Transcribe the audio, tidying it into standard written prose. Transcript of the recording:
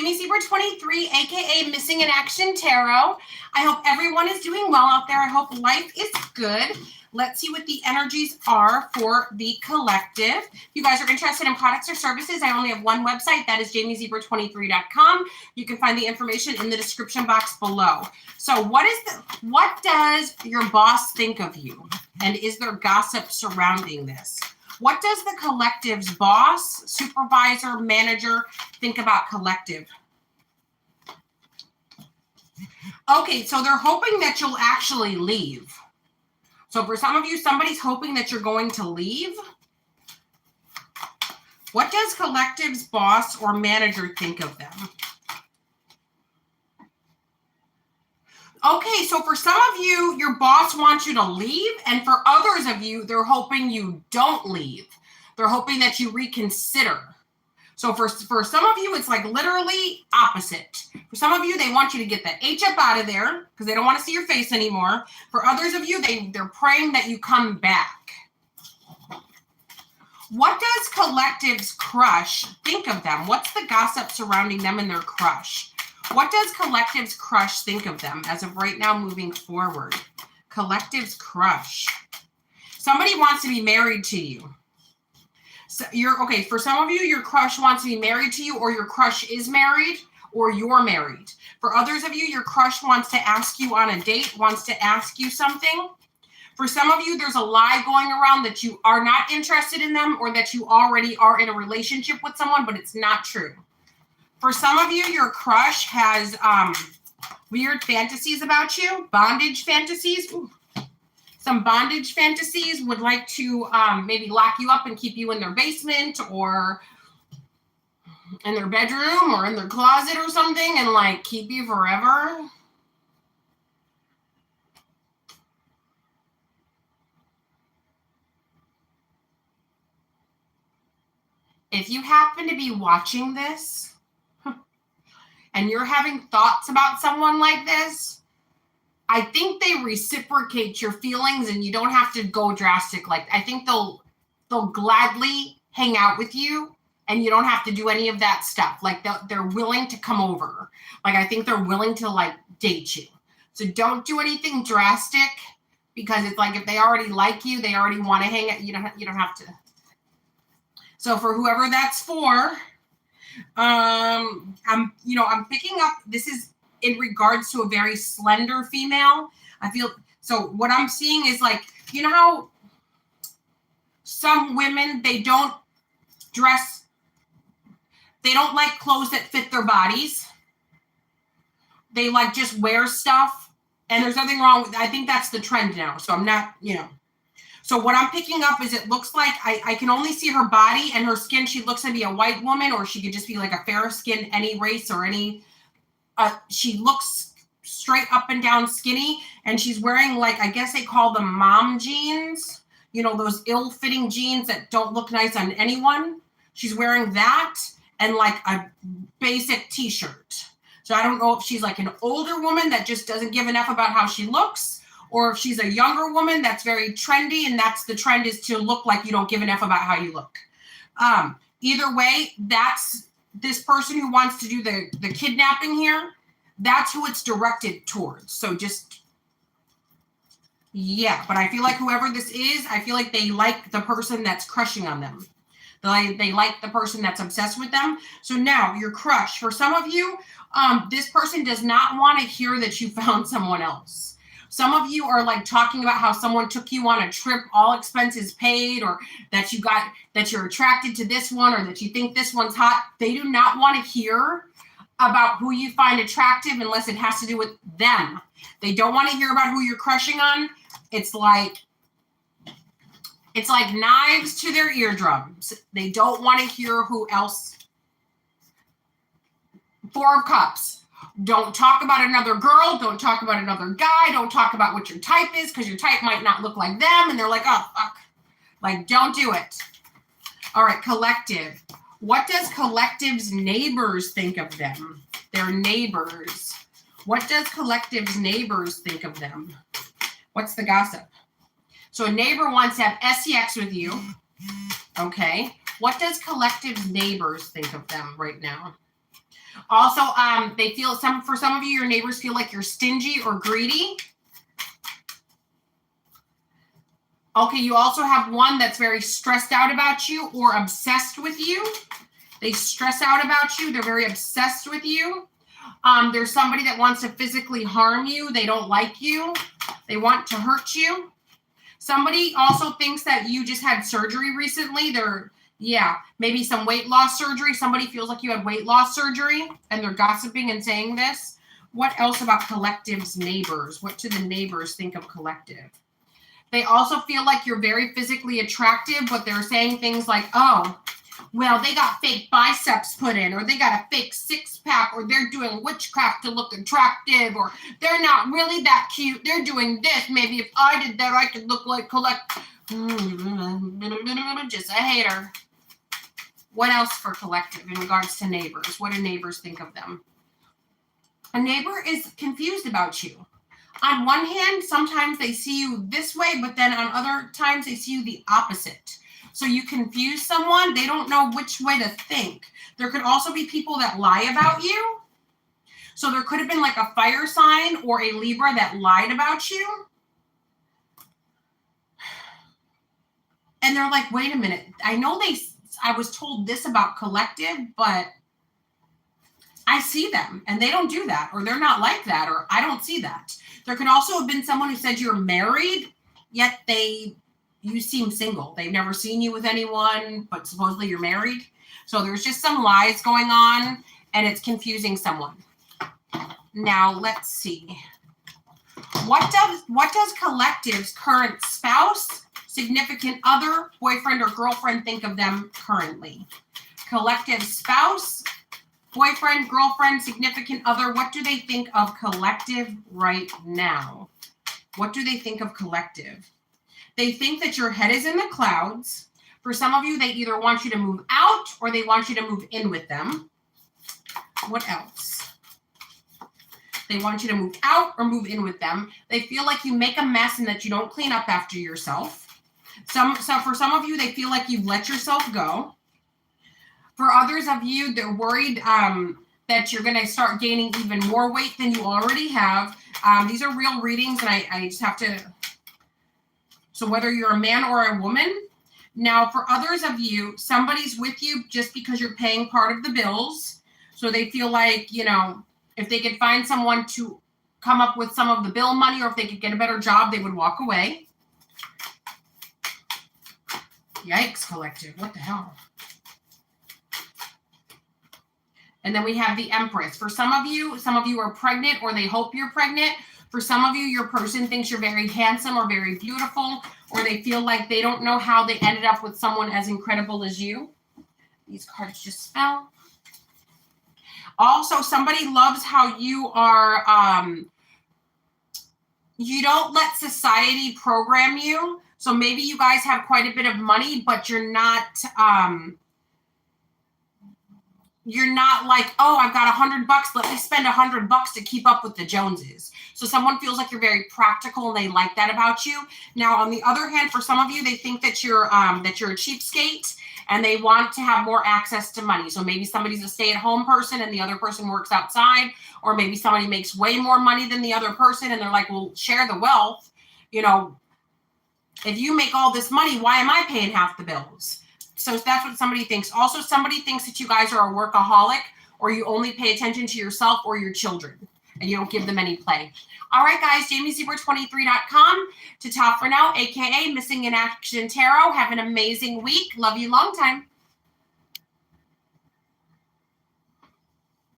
Jamie Zebra 23, aka Missing in Action Tarot. I hope everyone is doing well out there. I hope life is good. Let's see what the energies are for the collective. If you guys are interested in products or services, I only have one website. That is jamiezebra23.com. You can find the information in the description box below. So what does your boss think of you? And is there gossip surrounding this? What does the collective's boss, supervisor, manager think about collective? Okay, so they're hoping that you'll actually leave. So for some of you, somebody's hoping that you're going to leave. What does collective's boss or manager think of them? Okay, so for some of you, your boss wants you to leave, and for others of you, they're hoping you don't leave. They're hoping that you reconsider. So for some of you, it's like literally opposite. For some of you, they want you to get the H up out of there because they don't want to see your face anymore. For others of you, they're praying that you come back. What does collective's crush think of them? What's the gossip surrounding them and their crush? What does collective's crush think of them as of right now moving forward? Collective's crush. Somebody wants to be married to you. So okay, for some of you, your crush wants to be married to you, or your crush is married, or you're married. For others of you, your crush wants to ask you on a date, wants to ask you something. For some of you, there's a lie going around that you are not interested in them, or that you already are in a relationship with someone, but it's not true. For some of you, your crush has weird fantasies about you, bondage fantasies. Ooh. Some bondage fantasies, would like to maybe lock you up and keep you in their basement or in their bedroom or in their closet or something and like keep you forever. If you happen to be watching this, and you're having thoughts about someone like this, I think they reciprocate your feelings and you don't have to go drastic. Like, I think they'll gladly hang out with you and you don't have to do any of that stuff. Like, they're willing to come over. Like, I think they're willing to, like, date you. So don't do anything drastic because it's like if they already like you, they already want to hang out. You don't have to. So for whoever that's for, I'm picking up, this is in regards to a very slender female. I feel, so what I'm seeing is like, you know how some women, they don't like clothes that fit their bodies. They like just wear stuff and there's nothing wrong with, I think that's the trend now. So I'm not, So what I'm picking up is it looks like I can only see her body and her skin. She looks to be a white woman, or she could just be like a fair skin, any race or any, she looks straight up and down skinny, and she's wearing like, I guess they call them mom jeans, those ill-fitting jeans that don't look nice on anyone. She's wearing that and like a basic t-shirt. So I don't know if she's like an older woman that just doesn't give enough about how she looks, or if she's a younger woman that's very trendy and that's the trend is to look like you don't give enough about how you look. Either way, that's this person who wants to do the kidnapping here. That's who it's directed towards. So just, yeah. But I feel like whoever this is, I feel like they like the person that's crushing on them. They like the person that's obsessed with them. So now your crush, for some of you, this person does not want to hear that you found someone else. Some of you are like talking about how someone took you on a trip, all expenses paid, or that you're attracted to this one, or that you think this one's hot. They do not want to hear about who you find attractive unless it has to do with them. They don't want to hear about who you're crushing on. It's like knives to their eardrums. They don't want to hear who else. Four of Cups. Don't talk about another girl. Don't talk about another guy. Don't talk about what your type is because your type might not look like them. And they're like, oh, fuck. Like, don't do it. All right, collective. What does collective's neighbors think of them? Their neighbors. What does collective's neighbors think of them? What's the gossip? So a neighbor wants to have sex with you. Okay. What does collective's neighbors think of them right now? Also, they feel for some of you, your neighbors feel like you're stingy or greedy. Okay, you also have one that's very stressed out about you or obsessed with you. They stress out about you. They're very obsessed with you. There's somebody that wants to physically harm you. They don't like you. They want to hurt you. Somebody also thinks that you just had surgery recently. Maybe some weight loss surgery. Somebody feels like you had weight loss surgery and they're gossiping and saying this. What else about collective's neighbors? What do the neighbors think of collective? They also feel like you're very physically attractive, but they're saying things like, oh, well, they got fake biceps put in, or they got a fake six-pack, or they're doing witchcraft to look attractive, or they're not really that cute. They're doing this. Maybe if I did that, I could look like just a hater. What else for collective in regards to neighbors? What do neighbors think of them? A neighbor is confused about you. On one hand, sometimes they see you this way, but then on other times they see you the opposite. So you confuse someone, they don't know which way to think. There could also be people that lie about you. So there could have been like a fire sign or a Libra that lied about you. And they're like, wait a minute, I was told this about collective, but I see them and they don't do that, or they're not like that, or I don't see that. There could also have been someone who said you're married, yet you seem single. They've never seen you with anyone, but supposedly you're married. So there's just some lies going on and it's confusing someone. Now let's see. What does collective's current spouse, significant other, boyfriend or girlfriend think of them currently? Collective spouse, boyfriend, girlfriend, significant other, what do they think of collective right now? What do they think of collective? They think that your head is in the clouds. For some of you, they either want you to move out or they want you to move in with them. What else? They want you to move out or move in with them. They feel like you make a mess and that you don't clean up after yourself. So for some of you, they feel like you've let yourself go. For others of you, they're worried that you're going to start gaining even more weight than you already have. These are real readings, and I just have to... So whether you're a man or a woman. Now, for others of you, somebody's with you just because you're paying part of the bills. So they feel like, if they could find someone to come up with some of the bill money, or if they could get a better job, they would walk away. Yikes, collective. What the hell? And then we have the Empress. For some of you are pregnant or they hope you're pregnant. For some of you, your person thinks you're very handsome or very beautiful, or they feel like they don't know how they ended up with someone as incredible as you. These cards just fell. Also, somebody loves how you are, you don't let society program you. So maybe you guys have quite a bit of money, but you're not like, oh, I've got $100. Let me spend $100 to keep up with the Joneses. So someone feels like you're very practical and they like that about you. Now, on the other hand, for some of you, they think that you're a cheapskate and they want to have more access to money. So maybe somebody's a stay-at-home person and the other person works outside, or maybe somebody makes way more money than the other person and they're like, well, share the wealth. If you make all this money, why am I paying half the bills? So that's what somebody thinks. Also, somebody thinks that you guys are a workaholic, or you only pay attention to yourself or your children, and you don't give them any play. All right, guys, JamieZebra23.com to Top for Now, a.k.a. Missing in Action Tarot. Have an amazing week. Love you long time.